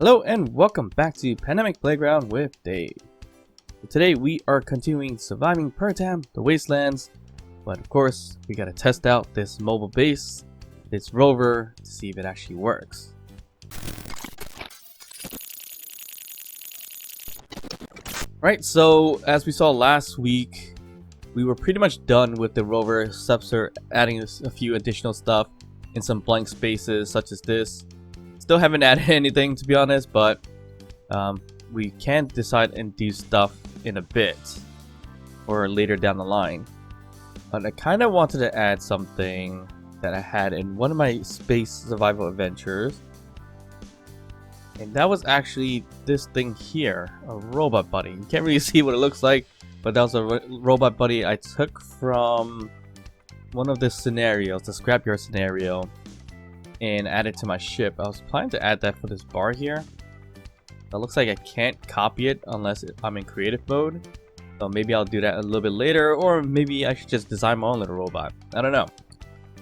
Hello and welcome back to Pandemic Playground with Dave. Today we are continuing surviving Pertam, the Wastelands, but of course we gotta test out this mobile base, this rover, to see if it actually works. Right, so as we saw last week, we were pretty much done with the rover, except for adding a few additional stuff in some blank spaces such as this. Still haven't added anything, to be honest, but we can decide and do stuff in a bit or later down the line. But I kind of wanted to add something that I had in one of my space survival adventures, and that was actually this thing here, a robot buddy. You can't really see what it looks like, but that was a robot buddy I took from one of the scenarios, the scrapyard scenario, and add it to my ship. I was planning to add that for this bar here. It looks like I can't copy it unless I'm in creative mode. So maybe I'll do that a little bit later, or maybe I should just design my own little robot. I don't know.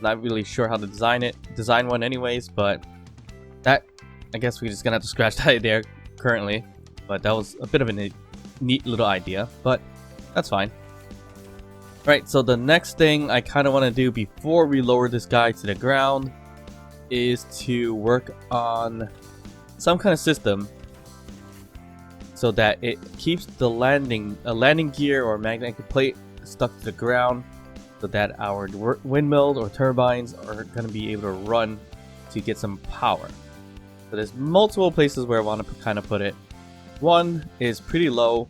Not really sure how to design one anyways, but that, I guess we're just gonna have to scratch that there currently. But that was a bit of a neat little idea, but that's fine. Alright, so the next thing I kind of want to do before we lower this guy to the ground is to work on some kind of system so that it keeps the landing gear or magnetic plate stuck to the ground, so that our windmills or turbines are going to be able to run to get some power. So there's multiple places where I want to kind of put it. One is pretty low,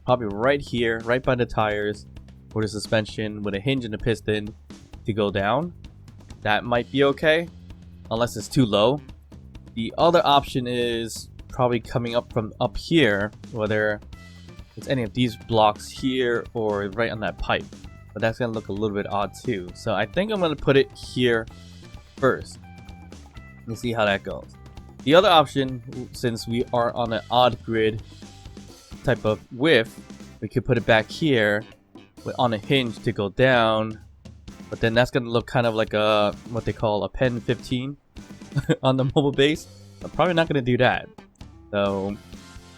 probably right here, right by the tires or the suspension, with a hinge and a piston to go down. That might be okay, unless it's too low. The other option is probably coming up from up here, whether it's any of these blocks here or right on that pipe, but that's gonna look a little bit odd too. So I think I'm gonna put it here first and see how that goes. The other option, since we are on an odd grid type of width, we could put it back here on a hinge to go down, but then that's gonna look kind of like a what they call a pen 15 on the mobile base. I'm probably not gonna do that, so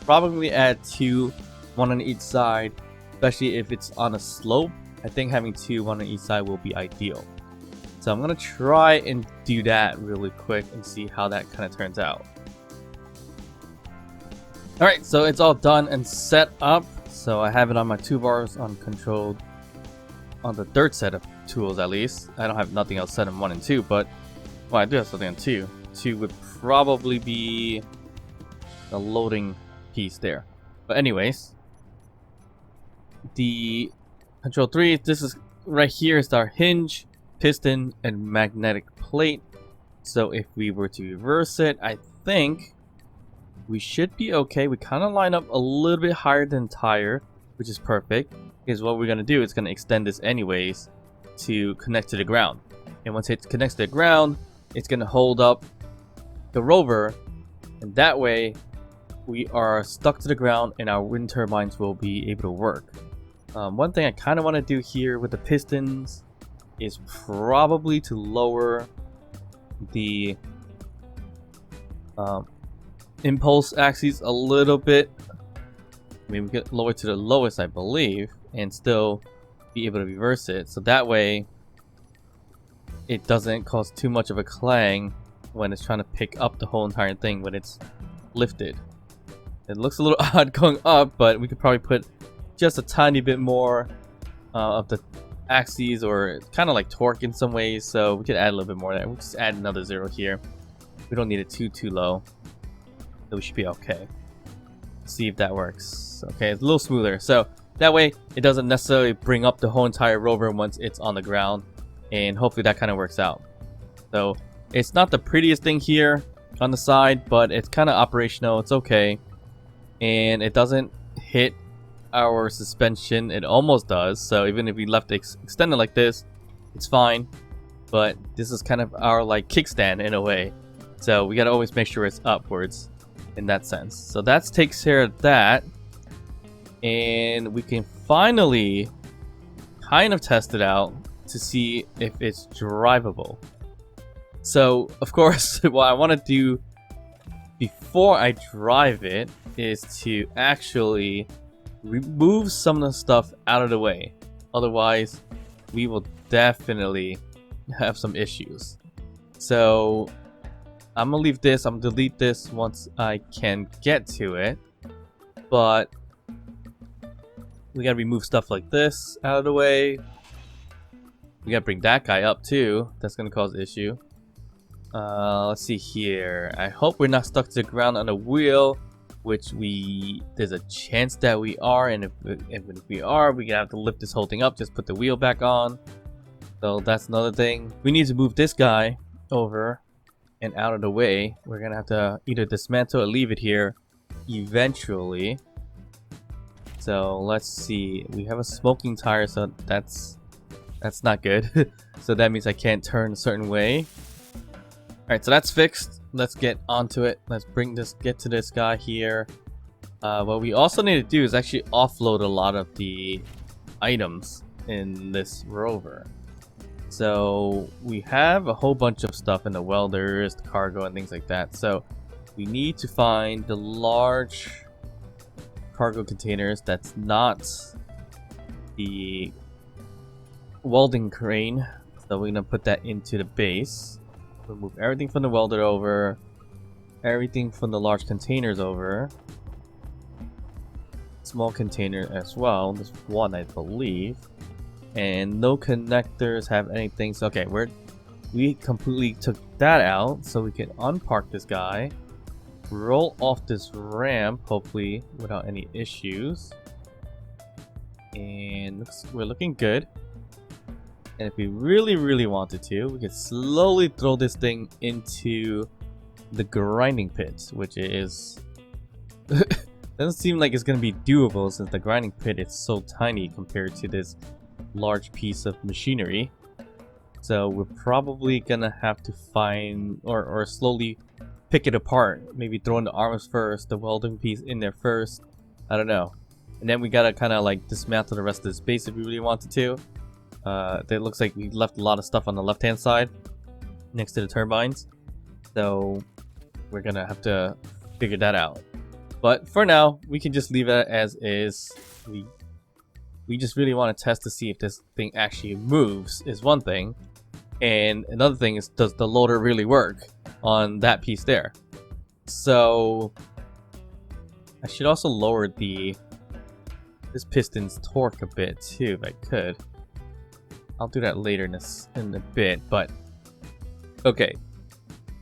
probably add two, one on each side, especially if it's on a slope. I think having two, one on each side will be ideal. So I'm gonna try and do that really quick and see how that kind of turns out. Alright, so it's all done and set up. So I have it on my two bars on controlled, on the third set of tools at least. I don't have nothing else set in 1 and 2, but well, I do have something on 2. 2 would probably be the loading piece there. But anyways, the control 3, this is right here, is our hinge, piston, and magnetic plate. So if we were to reverse it, I think we should be okay. We kind of line up a little bit higher than tire, which is perfect, because what we're going to do is going to extend this anyways to connect to the ground. And once it connects to the ground, it's going to hold up the rover, and that way we are stuck to the ground and our wind turbines will be able to work. One thing I kind of want to do here with the pistons is probably to lower the impulse axes a little bit. I mean, we could lower it to the lowest, I believe, and still be able to reverse it, so that way it doesn't cause too much of a clang when it's trying to pick up the whole entire thing when it's lifted. It looks a little odd going up, but we could probably put just a tiny bit more of the axes, or kind of like torque in some ways, so we could add a little bit more of that. We'll just add another 0 here. We don't need it too low, so we should be okay. See if that works. Okay, it's a little smoother, so that way it doesn't necessarily bring up the whole entire rover once it's on the ground, and hopefully that kind of works out. So it's not the prettiest thing here on the side, but it's kind of operational. It's okay, and it doesn't hit our suspension. It almost does, so even if we left it extended like this, it's fine. But this is kind of our like kickstand in a way, so we gotta always make sure it's upwards in that sense. So that takes care of that, and we can finally kind of test it out to see if it's drivable. So of course what I want to do before I drive it is to actually remove some of the stuff out of the way. Otherwise, we will definitely have some issues. So I'm gonna leave this, I'm gonna delete this once I can get to it. But we gotta remove stuff like this out of the way. We gotta bring that guy up too. That's gonna cause issue. Let's see here. I hope we're not stuck to the ground on the wheel, which there's a chance that we are, and if we are, we have to lift this whole thing up, just put the wheel back on. So that's another thing. We need to move this guy over and out of the way. We're gonna have to either dismantle or leave it here eventually. So let's see. We have a smoking tire, so that's not good. So that means I can't turn a certain way. Alright, so that's fixed. Let's get onto it. Let's get to this guy here. What we also need to do is actually offload a lot of the items in this rover. So we have a whole bunch of stuff in the welders, the cargo, and things like that. So we need to find the large cargo containers that's not the welding crane. So we're gonna put that into the base. Remove everything from the welder over, everything from the large containers over, small container as well. There's one, I believe, and no connectors have anything. So okay, we completely took that out, so we can unpark this guy, roll off this ramp, hopefully without any issues, and we're looking good. And if we really wanted to, we could slowly throw this thing into the grinding pit, which is doesn't seem like it's gonna be doable since the grinding pit is so tiny compared to this large piece of machinery. So we're probably gonna have to find or slowly pick it apart. Maybe throw in the arms first, the welding piece in there first. I don't know. And then we gotta kind of like dismantle the rest of the space if we really wanted to. It looks like we left a lot of stuff on the left hand side next to the turbines, so we're gonna have to figure that out. But for now, we can just leave it as is. We just really want to test to see if this thing actually moves is one thing, and another thing is, does the loader really work on that piece there? So I should also lower this piston's torque a bit too if I could. I'll do that later in a bit, but okay.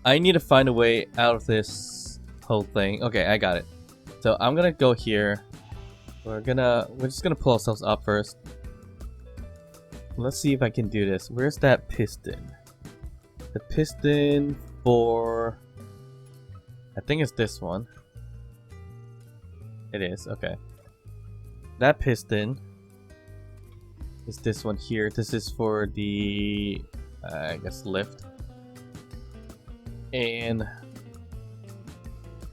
I need to find a way out of this whole thing. Okay, I got it. So I'm gonna go here. We're just gonna pull ourselves up first. Let's see if I can do this. Where's that piston? The piston for, I think it's this one. It is, okay. That piston is this one here. This is for the, I guess, lift. And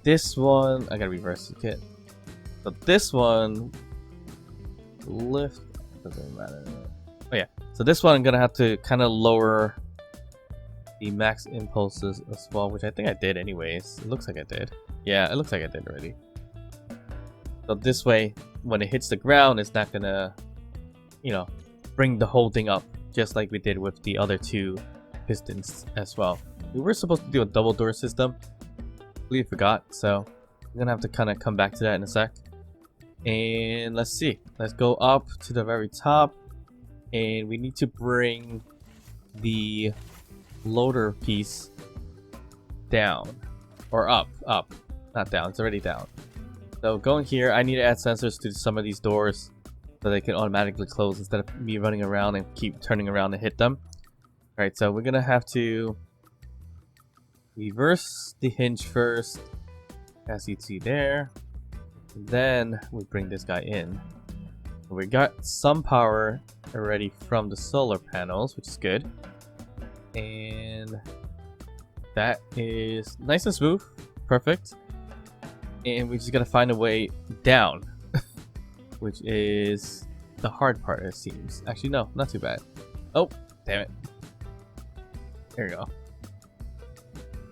this one, I gotta reverse the kit. So this one, lift, doesn't matter. Oh yeah, so this one I'm gonna have to kind of lower the max impulses as well, which I think I did anyways. It looks like I did. Yeah, it looks like I did already. So this way, when it hits the ground, it's not gonna, you know, bring the whole thing up, just like we did with the other two pistons as well. We were supposed to do a double door system. We forgot, so I'm gonna have to kind of come back to that in a sec. And let's see. Let's go up to the very top, and we need to bring the loader piece down, or up, not down. It's already down. So going here, I need to add sensors to some of these doors so they can automatically close instead of me running around and keep turning around and hit them. Alright, so we're gonna have to reverse the hinge first, as you see there. And then we bring this guy in. We got some power already from the solar panels, which is good. And that is nice and smooth. Perfect. And we just gotta find a way down, which is the hard part, it seems. Actually, no, not too bad. Oh, damn it. There we go.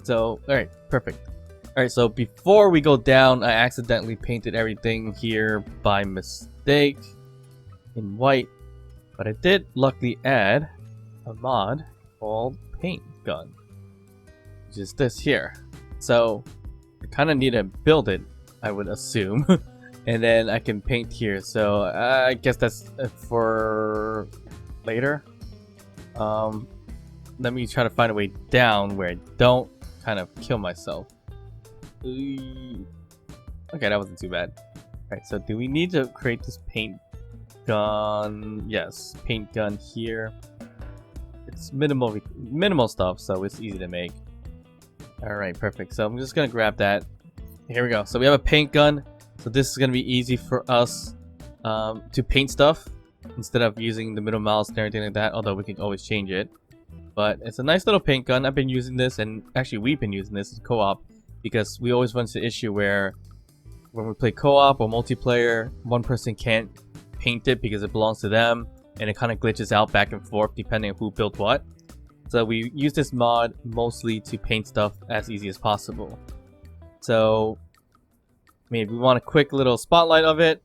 So, alright, perfect. Alright, so before we go down, I accidentally painted everything here by mistake in white. But I did luckily add a mod called Paint Gun, which is this here. So I kind of need to build it, I would assume. And then I can paint here. So I guess that's for later. Let me try to find a way down where I don't kind of kill myself. Okay, that wasn't too bad. Alright, so do we need to create this paint gun? Yes, paint gun here. It's minimal stuff, so it's easy to make. Alright, perfect. So I'm just gonna grab that. Here we go. So we have a paint gun. So this is gonna be easy for us to paint stuff instead of using the middle mouse and everything like that, although we can always change it. But it's a nice little paint gun. I've been using this, and actually we've been using this in co-op because we always run into the issue where when we play co-op or multiplayer, one person can't paint it because it belongs to them, and it kind of glitches out back and forth depending on who built what. So we use this mod mostly to paint stuff as easy as possible. So maybe we want a quick little spotlight of it.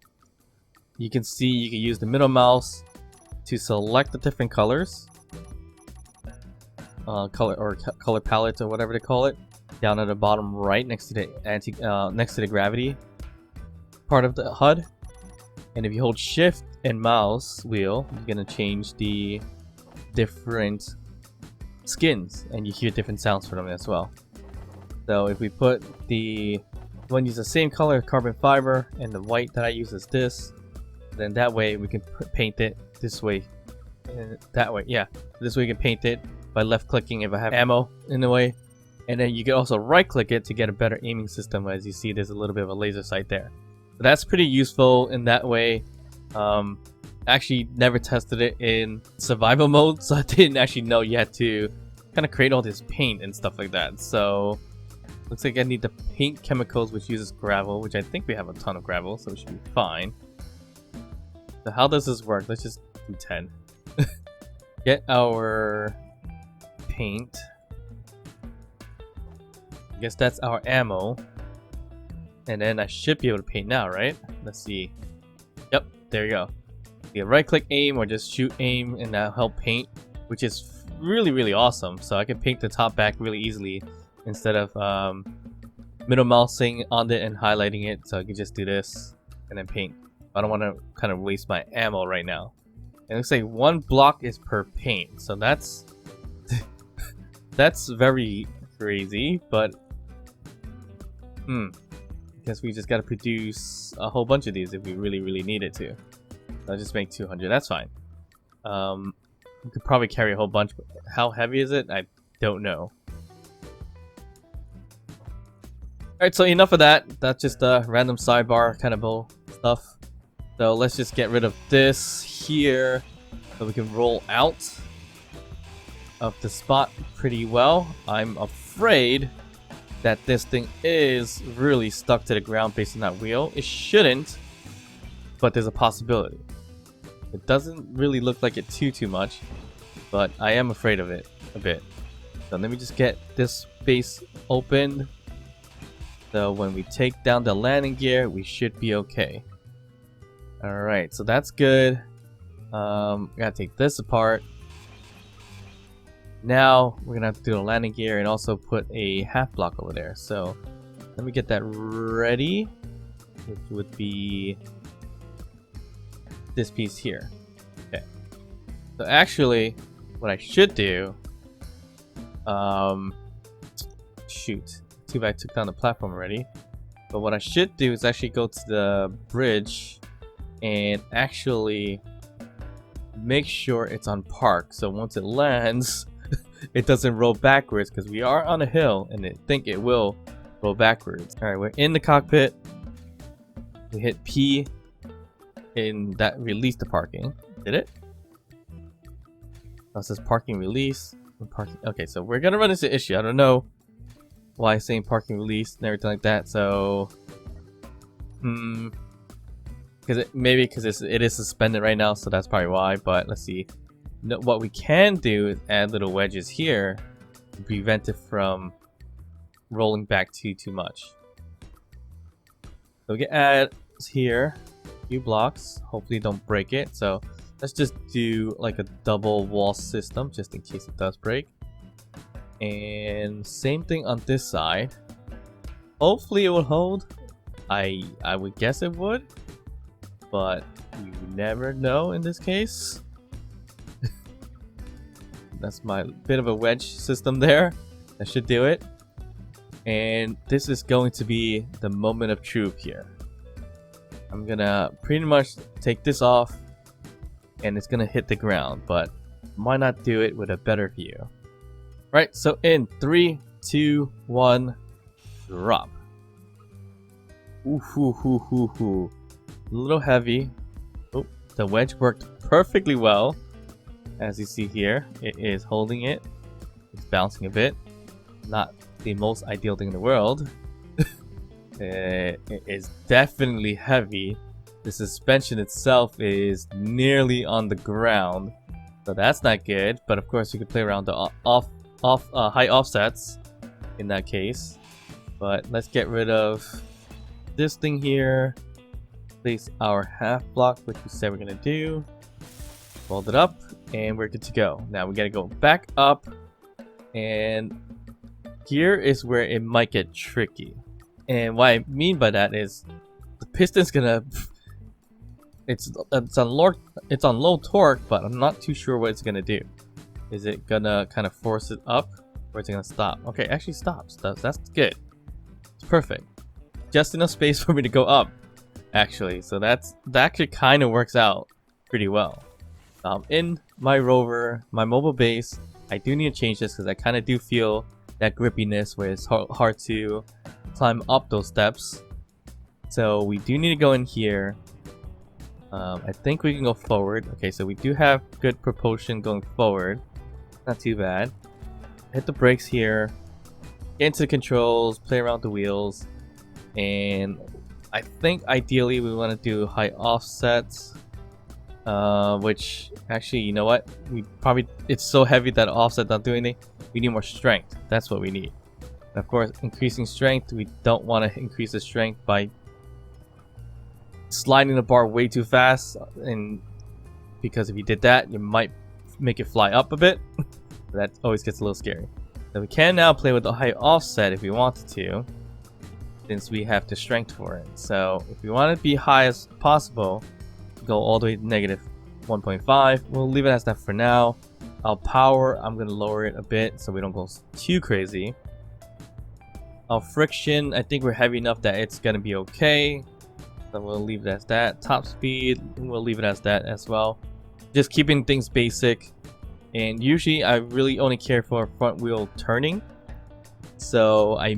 You can see you can use the middle mouse to select the different colors, color palette or whatever they call it, down at the bottom right next to the gravity part of the HUD. And if you hold shift and mouse wheel, you're gonna change the different skins, and you hear different sounds from them as well. So if we put the one use the same color carbon fiber, and the white that I use is this, then that way we can paint it this way and that way. Yeah, this way you can paint it by left clicking if I have ammo in the way, and then you can also right click it to get a better aiming system. As you see, there's a little bit of a laser sight there. So that's pretty useful in that way. Actually never tested it in survival mode, so I didn't actually know you had to kind of create all this paint and stuff like that. So looks like I need the paint chemicals, which uses gravel, which I think we have a ton of gravel, so it should be fine. So how does this work? Let's just do 10. Get our paint. I guess that's our ammo. And then I should be able to paint now, right? Let's see. Yep, there you go. You can right click aim or just shoot aim, and that'll help paint, which is really awesome. So I can paint the top back really easily instead of middle mousing on it and highlighting it. So I can just do this and then paint. I don't want to kind of waste my ammo right now. It looks like 1 block is per paint, so that's that's very crazy. But I guess we just got to produce a whole bunch of these if we really needed to. I'll just make 200. That's fine. We could probably carry a whole bunch, but how heavy is it? I don't know. Alright, so enough of that. That's just a random sidebar kind of bull stuff. So let's just get rid of this here so we can roll out of the spot pretty well. I'm afraid that this thing is really stuck to the ground based on that wheel. It shouldn't, but there's a possibility. It doesn't really look like it too much, but I am afraid of it a bit. So let me just get this base opened. So when we take down the landing gear, we should be okay. Alright, so that's good. Gotta take this apart. Now we're gonna have to do the landing gear and also put a half block over there. So let me get that ready, which would be this piece here. Okay. So actually, what I should do, shoot, too bad I took down the platform already. But what I should do is actually go to the bridge and actually make sure it's on park. So once it lands, it doesn't roll backwards, because we are on a hill and I think it will roll backwards. Alright, we're in the cockpit. We hit P in that release the parking. Did it? Oh, it says parking release. Parking. Okay, so we're gonna run into an issue. I don't know why it's saying parking release and everything like that. So because it is suspended right now, so that's probably why. But let's see. No, what we can do is add little wedges here to prevent it from rolling back too much. So we can add here a few blocks. Hopefully don't break it. So let's just do like a double wall system just in case it does break. And same thing on this side. Hopefully it will hold. I would guess it would, but you never know in this case. That's my bit of a wedge system there. That should do it. And this is going to be the moment of truth here. I'm gonna pretty much take this off and it's gonna hit the ground, but why not do it with a better view? Right, so in 3, 2, 1, drop. Ooh, a little heavy. Oh, the wedge worked perfectly well. As you see here, it is holding it. It's bouncing a bit. Not the most ideal thing in the world. It is definitely heavy. The suspension itself is nearly on the ground, so that's not good. But of course, you could play around the high offsets in that case. But let's get rid of this thing here. Place our half block, which we said we're gonna do. Fold it up, and we're good to go. Now we gotta go back up, and here is where it might get tricky. And what I mean by that is the piston's gonna it's on low torque, but I'm not too sure what it's gonna do. Is it gonna kind of force it up, or is it gonna stop? Okay, it actually stops. That's good. It's perfect. Just enough space for me to go up, actually. So that actually kind of works out pretty well. In my rover, my mobile base, I do need to change this because I kind of do feel that grippiness where it's hard to climb up those steps. So we do need to go in here. I think we can go forward. Okay, so we do have good propulsion going forward. Not too bad. Hit the brakes here. Get into the controls, play around the wheels. And I think ideally we want to do high offsets. Which actually, you know what? It's so heavy that offset not doing anything. We need more strength. That's what we need. And of course, increasing strength, we don't want to increase the strength by sliding the bar way too fast, and because if you did that, you might make it fly up a bit. That always gets a little scary. So we can now play with the high offset if we wanted to, since we have the strength for it. So if we want to be high as possible, go all the way to negative 1.5. We'll leave it as that for now. Our power, I'm going to lower it a bit so we don't go too crazy. Our friction, I think we're heavy enough that it's going to be okay. So we'll leave it as that. Top speed, we'll leave it as that as well. Just keeping things basic. And usually I really only care for front wheel turning. So I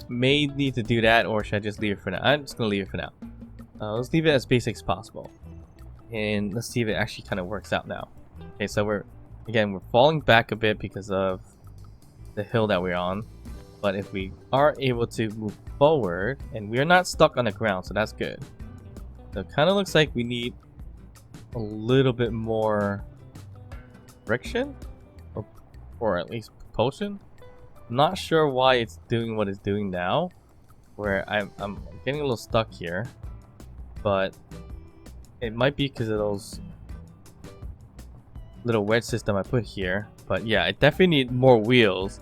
may need to do that, or should I just leave it for now? I'm just going to leave it for now. Let's leave it as basic as possible. And let's see if it actually kind of works out now. Okay, so we're falling back a bit because of the hill that we're on. But if we are able to move forward, and we are not stuck on the ground, so that's good. So it kind of looks like we need a little bit more friction, or at least propulsion. I'm not sure why it's doing what it's doing now, where I'm getting a little stuck here, but it might be because of those little wedge system I put here. But yeah, I definitely need more wheels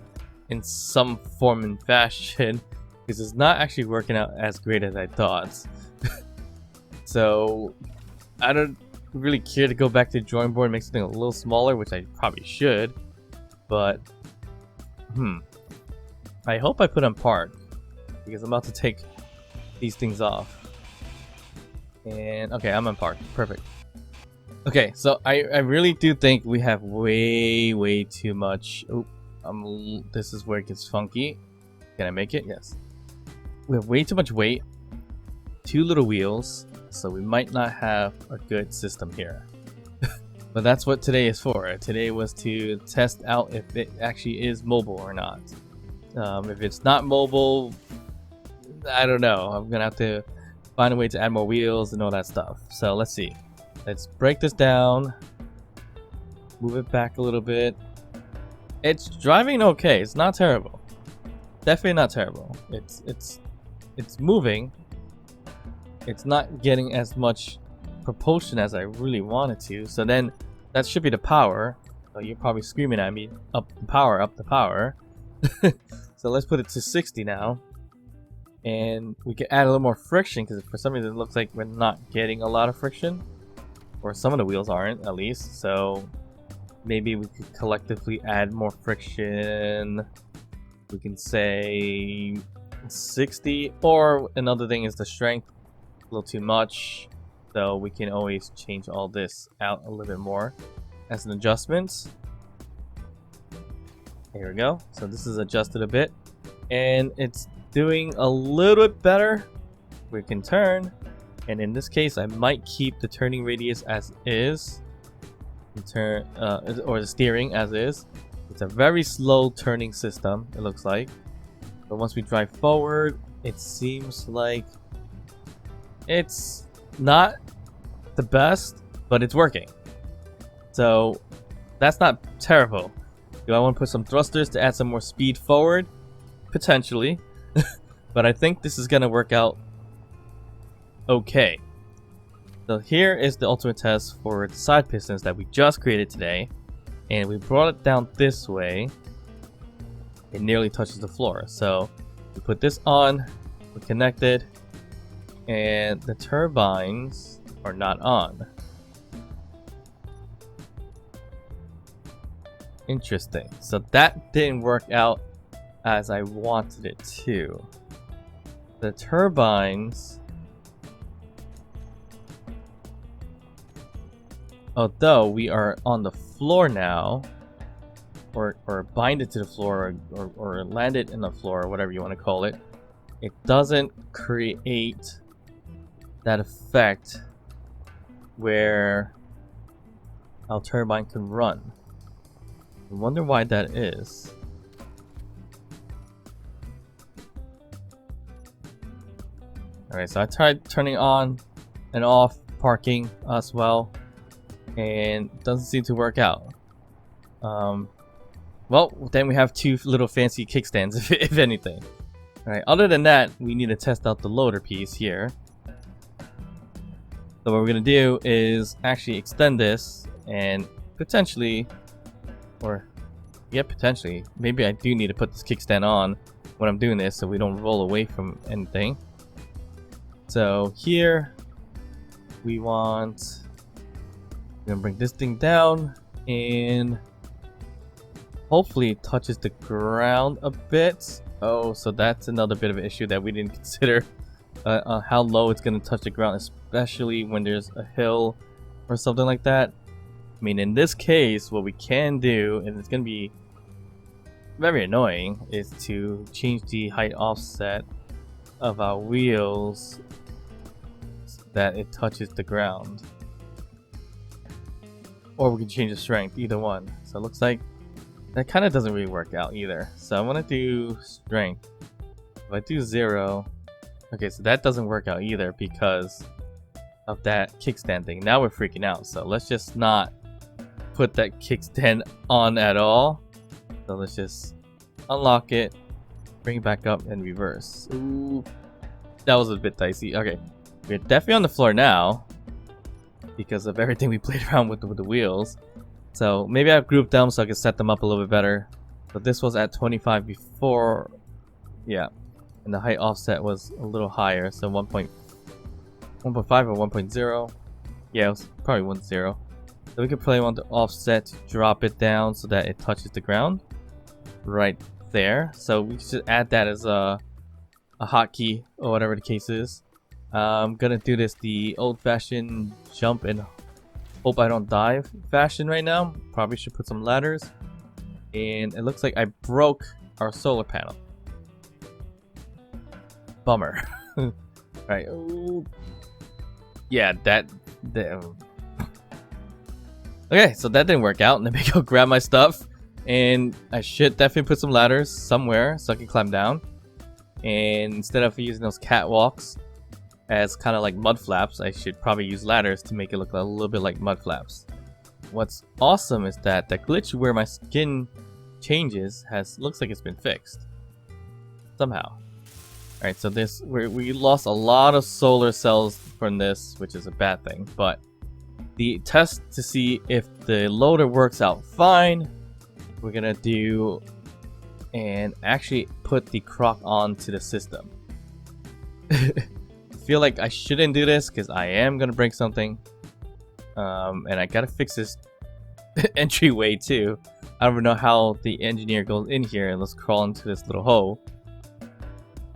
in some form and fashion, because it's not actually working out as great as I thought. So I don't really care to go back to the drawing board and make something a little smaller, which I probably should, but I hope I put on park, because I'm about to take these things off. And okay, I'm on park. Perfect. Okay, so I really do think we have way too much. Oh, this is where it gets funky. Can I make it? Yes. We have way too much weight, too little wheels, so we might not have a good system here. But that's what today is for. Today was to test out if it actually is mobile or not. If it's not mobile, I don't know. I'm gonna have to find a way to add more wheels and all that stuff. So let's see. Let's break this down. Move it back a little bit. It's driving okay. It's not terrible. definitely not terrible. It's moving. It's not getting as much propulsion as I really wanted to. So then that should be the power. So you're probably screaming at me, up the power, up the power. So let's put it to 60 now. And we can add a little more friction because for some reason it looks like we're not getting a lot of friction. Or some of the wheels aren't, at least. So maybe we could collectively add more friction. We can say 60. Or another thing is the strength. A little too much. So we can always change all this out a little bit more as an adjustment. Here we go. So this is adjusted a bit. And it's doing a little bit better. We can turn. And in this case, I might keep the turning radius as is. Or the steering as is. It's a very slow turning system, it looks like. But once we drive forward, it seems like it's not the best, but it's working. So that's not terrible. Do I want to put some thrusters to add some more speed forward? Potentially. But I think this is going to work out okay. So here is the ultimate test for the side pistons that we just created today. And we brought it down this way. It nearly touches the floor. So we put this on, we connect it, and the turbines are not on. Interesting. So that didn't work out as I wanted it to. The turbines, although we are on the floor now, or binded to the floor, or landed in the floor, or whatever you want to call it, it doesn't create that effect where our turbine can run. I wonder why that is. Alright, so I tried turning on and off parking as well, and it doesn't seem to work out. Well, then we have two little fancy kickstands, if anything. Alright, other than that, we need to test out the loader piece here. So what we're going to do is actually extend this and potentially, potentially, maybe I do need to put this kickstand on when I'm doing this so we don't roll away from anything. So here we we're gonna bring this thing down and hopefully it touches the ground a bit. Oh, so that's another bit of an issue that we didn't consider, how low it's gonna touch the ground, especially when there's a hill or something like that. I mean, in this case, what we can do, and it's gonna be very annoying, is to change the height offset of our wheels so that it touches the ground. Or we can change the strength, either one. So it looks like that kind of doesn't really work out either. So I want to do strength. If I do 0, okay, so that doesn't work out either because of that kickstand thing. Now we're freaking out. So let's just not put that kickstand on at all. So let's just unlock it, bring it back up, and reverse. Ooh, that was a bit dicey. Okay, we're definitely on the floor now because of everything we played around with the wheels. So maybe I've grouped them so I can set them up a little bit better. But this was at 25 before, yeah, and the height offset was a little higher, so 1.5 or 1.0. Yeah, it was probably 1.0. So we can play on the offset to drop it down so that it touches the ground right there. So we should add that as a hotkey or whatever the case is. I'm gonna do this the old-fashioned jump and hope I don't die fashion right now. Probably should put some ladders. And it looks like I broke our solar panel. Bummer. Right. Ooh. Yeah, that. Okay, so that didn't work out. Let me go grab my stuff. And I should definitely put some ladders somewhere so I can climb down. And instead of using those catwalks as kind of like mud flaps, I should probably use ladders to make it look a little bit like mud flaps. What's awesome is that the glitch where my skin changes looks like it's been fixed. somehow. Alright, so this we lost a lot of solar cells from this, which is a bad thing, but the test to see if the loader works out fine, we're gonna do and actually put the croc onto the system. I feel like I shouldn't do this because I am gonna break something, and I gotta fix this entryway too. I don't know how the engineer goes in here and let's crawl into this little hole.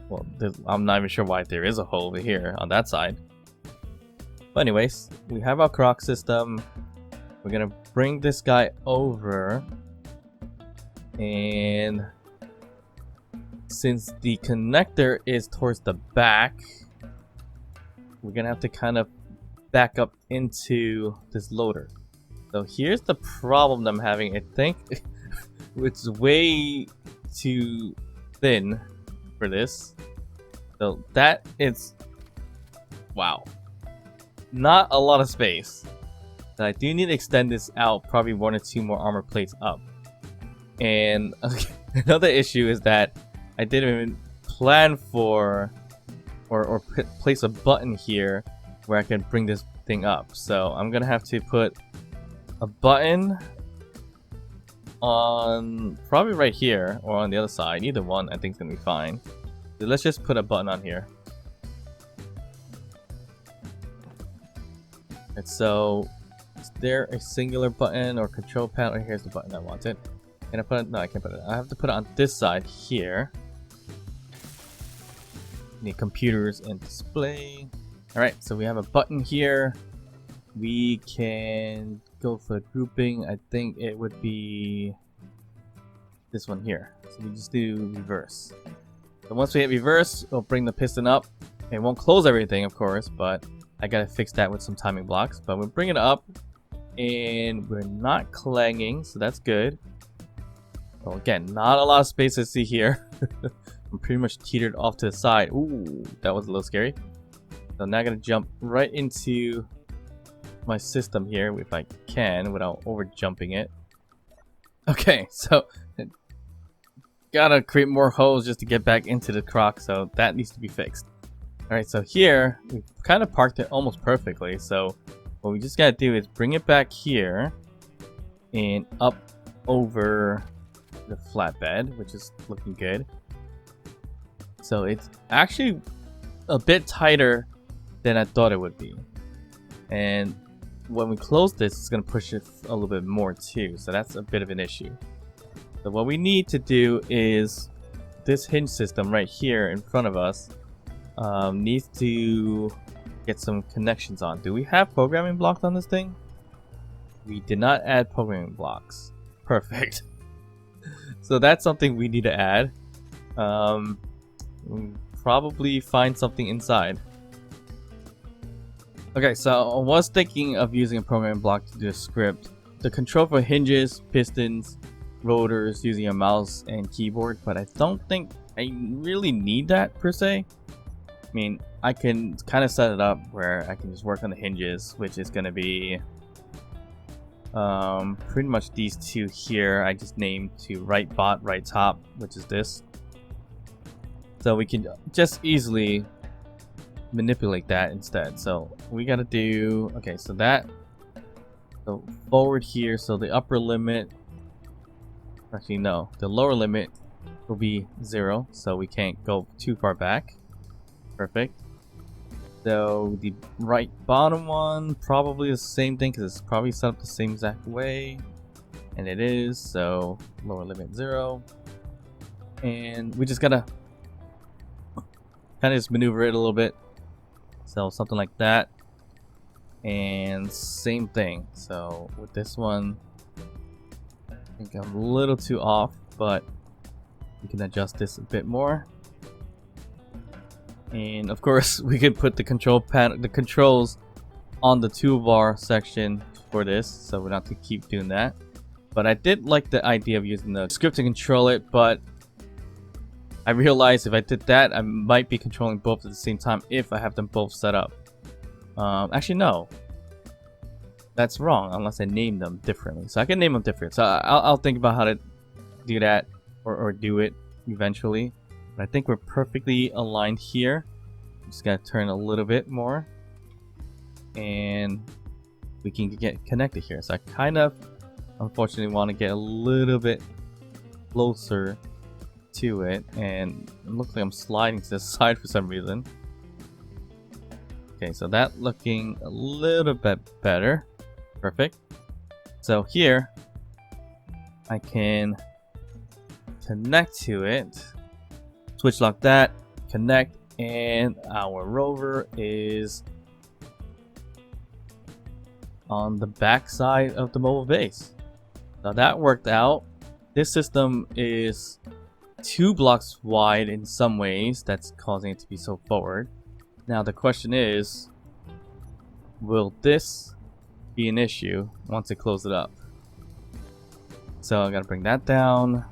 Well, I'm not even sure why there is a hole over here on that side. But anyways, we have our croc system. We're gonna bring this guy over, and since the connector is towards the back, we're gonna have to kind of back up into this loader. So here's the problem that I'm having. I think it's way too thin for this. So that is, wow, not a lot of space. So I do need to extend this out, probably 1 or 2 more armor plates up. And another issue is that I didn't even plan for or place a button here where I can bring this thing up. So I'm gonna have to put a button on probably right here or on the other side. Either one I think is gonna be fine. So let's just put a button on here. And so is there a singular button or control panel? Here's the button I wanted. Can I put it? No, I can't put it. I have to put it on this side here. Need computers and display. Alright, so we have a button here. We can go for grouping. I think it would be this one here. So we just do reverse. So once we hit reverse, we'll bring the piston up. It won't close everything, of course, but I gotta fix that with some timing blocks. But we'll bring it up, and we're not clanging, so that's good. Well, again, not a lot of space to see here. I'm pretty much teetered off to the side. Ooh, that was a little scary. So now I'm gonna jump right into my system here if I can without over jumping it. Okay, so gotta create more holes just to get back into the croc, so that needs to be fixed. Alright, so here we kind of parked it almost perfectly, so what we just gotta do is bring it back here and up over the flatbed, which is looking good. So it's actually a bit tighter than I thought it would be, and when we close this, it's going to push it a little bit more too, so that's a bit of an issue. So what we need to do is this hinge system right here in front of us needs to get some connections on. Do we have programming blocks on this thing? We did not add programming blocks. Perfect. So that's something we need to add. Probably find something inside. Okay, so I was thinking of using a programming block to do a script. The control for hinges, pistons, rotors, using a mouse and keyboard, but I don't think I really need that per se. I mean, I can kind of set it up where I can just work on the hinges, which is going to be pretty much these two here. I just named to right bot, right top, which is this. So we can just easily manipulate that instead. So we got to do, okay, so that, so forward here, so the upper limit, actually no, the lower limit will be 0, so we can't go too far back. Perfect. So the right bottom one, probably the same thing because it's probably set up the same exact way, and it is. So lower limit 0, and we just gotta kind of just maneuver it a little bit. So something like that, and same thing. So with this one, I think I'm a little too off, but we can adjust this a bit more. And of course, we could put the control panel, the controls, on the toolbar section for this, so we don't have to keep doing that. But I did like the idea of using the script to control it, but I realized if I did that, I might be controlling both at the same time if I have them both set up. Actually, no. That's wrong, unless I name them differently. So I can name them different. So I'll think about how to do that, or do it eventually. But I think we're perfectly aligned here. Just gotta turn a little bit more. And we can get connected here. So I kind of, unfortunately, want to get a little bit closer to it. And it looks like I'm sliding to the side for some reason. Okay, so that looking a little bit better. Perfect. So here, I can connect to it. Switch lock that, connect, and our rover is on the back side of the mobile base. Now that worked out. This system is 2 blocks wide in some ways. That's causing it to be so forward. Now the question is, will this be an issue once I close it up? So I gotta bring that down.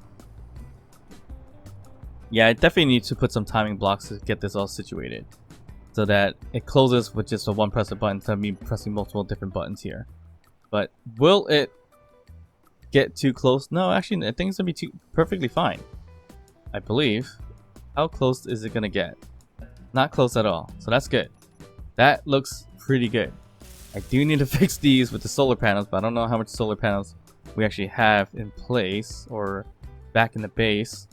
Yeah, I definitely need to put some timing blocks to get this all situated, so that it closes with just a one press a button instead of me pressing multiple different buttons here. But will it get too close? No, actually I think it's gonna be perfectly fine, I believe. How close is it gonna get? Not close at all, so that's good. That looks pretty good. I do need to fix these with the solar panels, but I don't know how much solar panels we actually have in place or back in the base.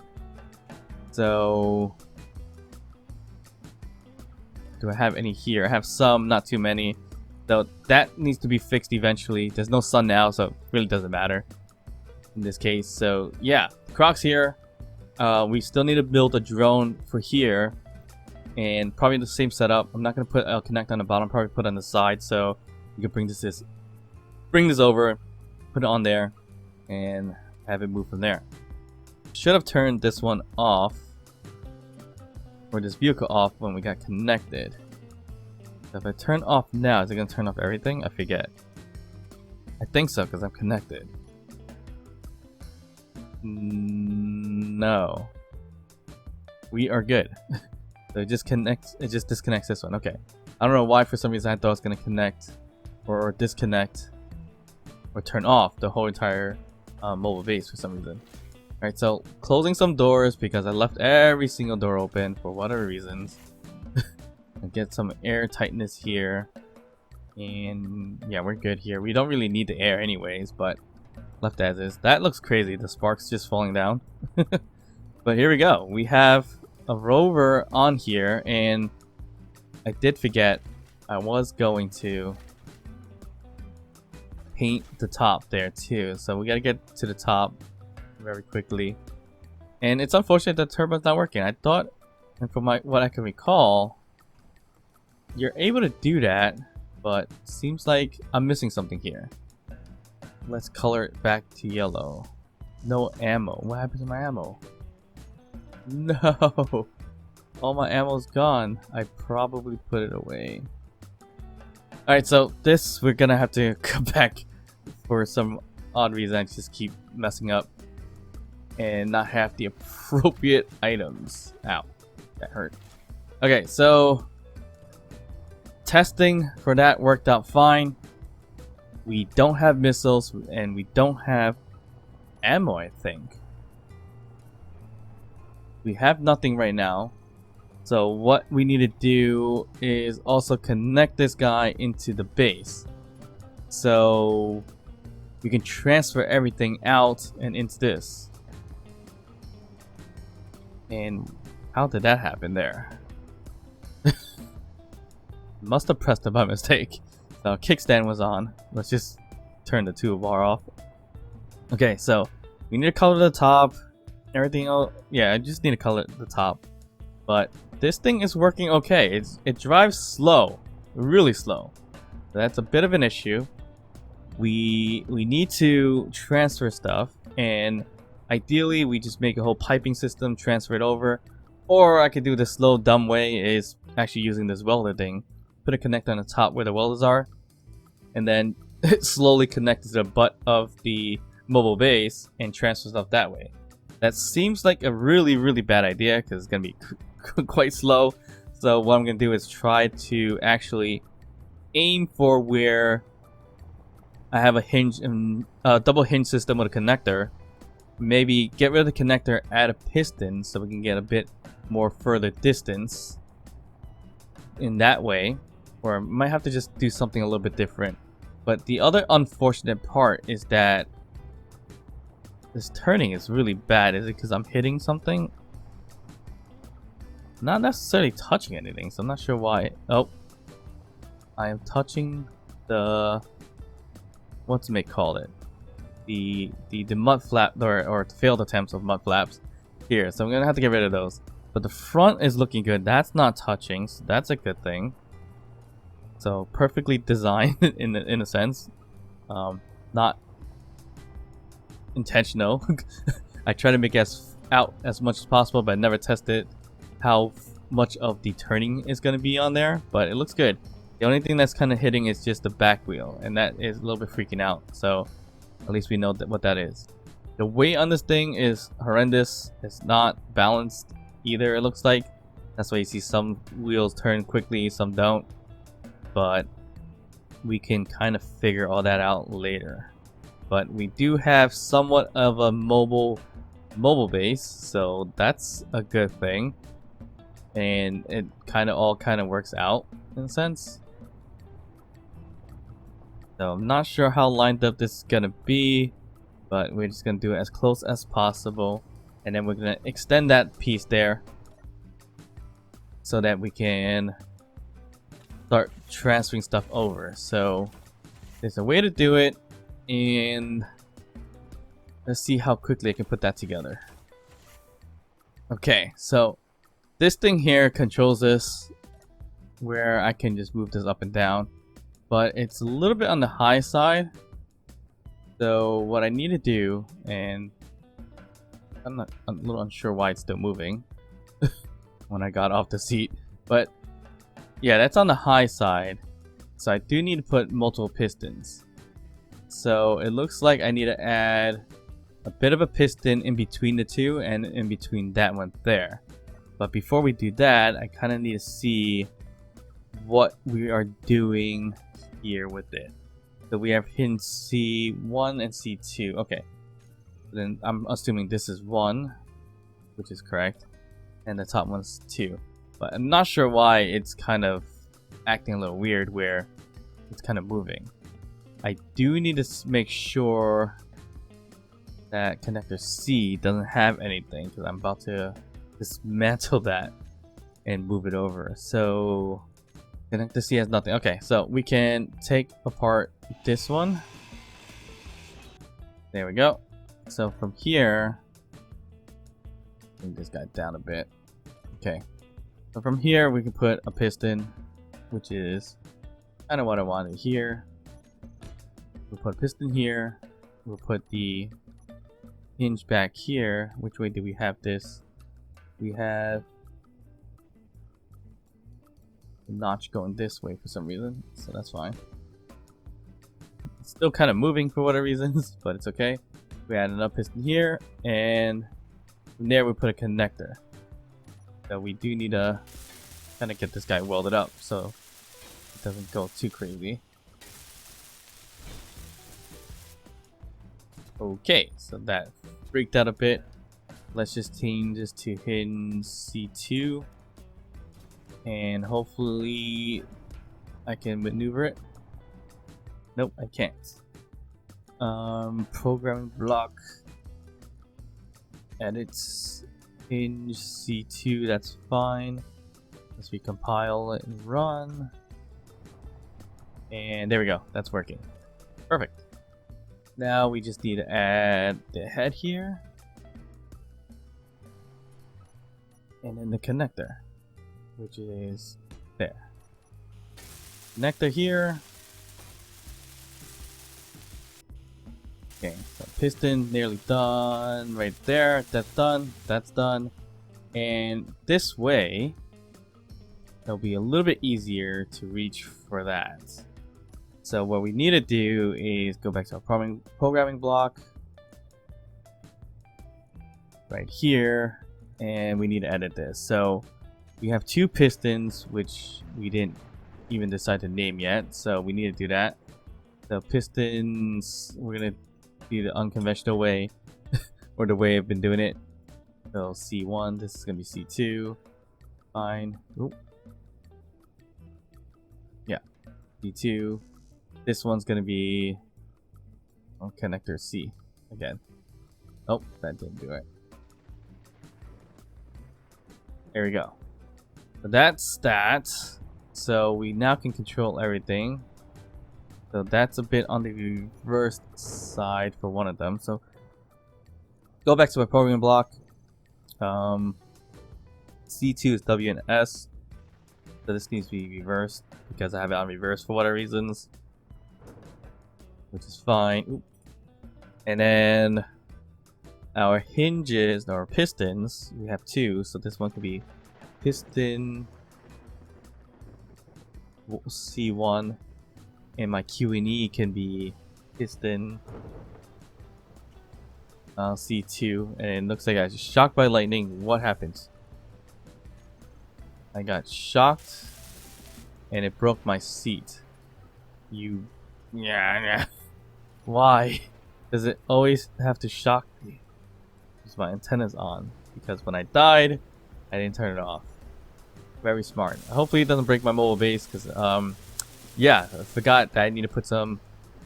So do I have any here? I have some, not too many. So that needs to be fixed eventually. There's no sun now, so it really doesn't matter in this case. So yeah, Croc's here. We still need to build a drone for here, and probably the same setup. I'm not gonna put a connect on the bottom. Probably put on the side, so we can bring this over, put it on there, and have it move from there. Should have turned this one off, or this vehicle off, when we got connected. So if I turn off now, is it gonna turn off everything? I forget. I think so, because I'm connected. No, we are good. So it just disconnects this one. Okay, I don't know why for some reason I thought it was gonna connect or disconnect or turn off the whole entire mobile base for some reason. Alright, so closing some doors because I left every single door open for whatever reasons. And get some air tightness here. And yeah, we're good here. We don't really need the air anyways, but left as is. That looks crazy, the sparks just falling down. But here we go. We have a rover on here, and I did forget I was going to paint the top there too. So we gotta get to the top very quickly. And it's unfortunate that turbo's not working. I thought, and from what I can recall, you're able to do that, but seems like I'm missing something here. Let's color it back to yellow. No ammo. What happened to my ammo? No! All my ammo's gone. I probably put it away. Alright, so this we're gonna have to come back for some odd reason. I just keep messing up and not have the appropriate items. Ow, that hurt. Okay, so testing for that worked out fine. We don't have missiles and we don't have ammo, I think. We have nothing right now. So what we need to do is also connect this guy into the base, so we can transfer everything out and into this. And how did that happen there? Must have pressed it by mistake. So kickstand was on. Let's just turn the toolbar off. Okay, so we need to color the top. Everything else, yeah, I just need to color the top. But this thing is working okay. It drives slow, really slow. So that's a bit of an issue. We need to transfer stuff, and ideally we just make a whole piping system, transfer it over. Or I could do the slow dumb way, is actually using this welder thing. Put a connector on the top where the welders are, and then slowly connect to the butt of the mobile base and transfer stuff that way. That seems like a really bad idea because it's gonna be quite slow. So what I'm gonna do is try to actually aim for where I have a hinge and double hinge system with a connector. Maybe get rid of the connector, add a piston so we can get a bit more further distance in that way, or I might have to just do something a little bit different. But the other unfortunate part is that this turning is really bad. Is it because I'm hitting something? Not necessarily touching anything, so I'm not sure why. Oh, I am touching the, what's it called it? The mud flap or failed attempts of mud flaps here. So I'm gonna have to get rid of those. But the front is looking good. That's not touching, so that's a good thing. So perfectly designed in a sense, not intentional. I try to make out as much as possible, but I never tested how much of the turning is going to be on there. But it looks good. The only thing that's kind of hitting is just the back wheel, and that is a little bit freaking out. So at least we know what that is. The weight on this thing is horrendous. It's not balanced either, it looks like. That's why you see some wheels turn quickly, some don't. But we can kind of figure all that out later. But we do have somewhat of a mobile base, so that's a good thing. And it all kind of works out in a sense. So I'm not sure how lined up this is gonna be, but we're just gonna do it as close as possible, and then we're gonna extend that piece there so that we can start transferring stuff over. So there's a way to do it, and let's see how quickly I can put that together. Okay, so this thing here controls this, where I can just move this up and down, but it's a little bit on the high side. So what I need to do, and I'm a little unsure why it's still moving when I got off the seat, but yeah, that's on the high side. So I do need to put multiple pistons. So it looks like I need to add a bit of a piston in between the two and in between that one there. But before we do that, I kind of need to see what we are doing here with it. So we have hidden C1 and C2. Okay. Then I'm assuming this is 1, which is correct. And the top one's 2. But I'm not sure why it's kind of acting a little weird where it's kind of moving. I do need to make sure that connector C doesn't have anything, because I'm about to dismantle that and move it over. So connector C has nothing. Okay, so we can take apart this one. There we go. So from here, bring this guy down a bit. Okay. So from here, we can put a piston, which is kind of what I wanted here. We'll put a piston here. We'll put the hinge back here. Which way do we have this? We have the notch going this way for some reason, so that's fine. It's still kind of moving for whatever reasons, but it's okay. We add another piston here, and from there we put a connector. So we do need to kind of get this guy welded up so it doesn't go too crazy. Okay, so that freaked out a bit. Let's just change this to hidden C2, and hopefully I can maneuver it. Nope, I can't. Programming block, edits, hinge C2, that's fine. Let's recompile it and run. And there we go, that's working. Perfect. Now we just need to add the head here. And then the connector, which is there. Connector here. Okay, so piston nearly done right there. That's done. That's done. And this way, it'll be a little bit easier to reach for that. So what we need to do is go back to our programming block right here, and we need to edit this. So we have 2 pistons, which we didn't even decide to name yet, so we need to do that. The pistons, we're gonna do the unconventional way or the way I've been doing it. So C1, this is gonna be C2. Fine. Oop. Yeah, C2. This one's gonna be connector C again. Oh, that didn't do it. There we go. So that's that. So we now can control everything. So that's a bit on the reverse side for one of them. So go back to my programming block. C2 is W and S. So this needs to be reversed because I have it on reverse for whatever reasons. Which is fine. Oop. And then our hinges, or pistons, we have two. So this one could be piston C1. And my Q and E can be piston C2. And it looks like I was shocked by lightning. What happens? I got shocked and it broke my seat. Yeah. Why does it always have to shock me? Because my antenna's on. Because when I died, I didn't turn it off. Very smart. Hopefully it doesn't break my mobile base, because yeah, I forgot that I need to put some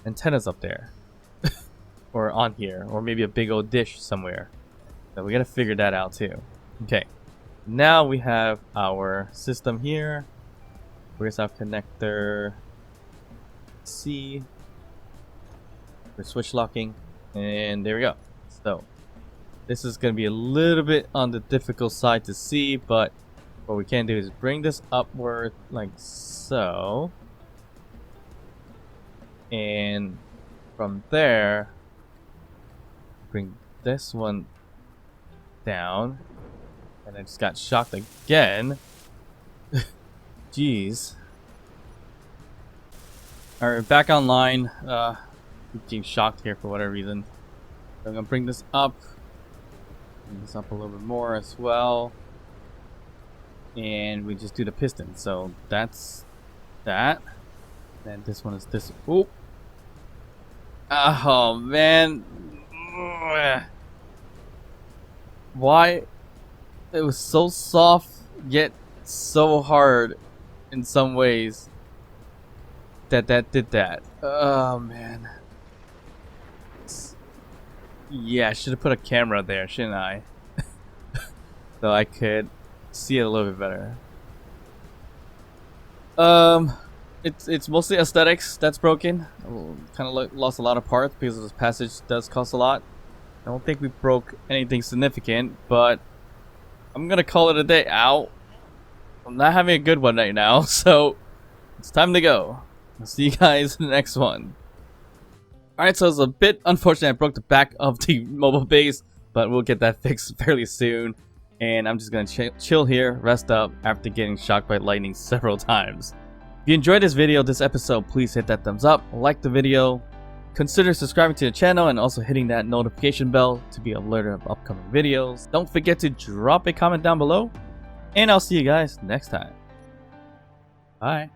antennas up there. Or on here. Or maybe a big old dish somewhere. So we gotta figure that out too. Okay. Now we have our system here. Where's our connector C? We're switch locking. And there we go. So this is gonna be a little bit on the difficult side to see, but what we can do is bring this upward like so. And from there, bring this one down. And I just got shocked again. Jeez. Alright, back online. Being shocked here for whatever reason. So I'm gonna bring this up. Bring this up a little bit more as well. And we just do the piston. So that's that. And this one is this. Oop. Oh man. Why? It was so soft, yet so hard in some ways that did that. Oh man. Yeah, I should have put a camera there, shouldn't I? So I could see it a little bit better. It's mostly aesthetics that's broken. Kind of lost a lot of parts because this passage does cost a lot. I don't think we broke anything significant, but I'm gonna call it a day. Ow. I'm not having a good one right now, so it's time to go. I'll see you guys in the next one. Alright, so it's a bit unfortunate I broke the back of the mobile base, but we'll get that fixed fairly soon. And I'm just gonna chill here, rest up after getting shocked by lightning several times. If you enjoyed this video, this episode, please hit that thumbs up, like the video, consider subscribing to the channel, and also hitting that notification bell to be alerted of upcoming videos. Don't forget to drop a comment down below, and I'll see you guys next time. Bye.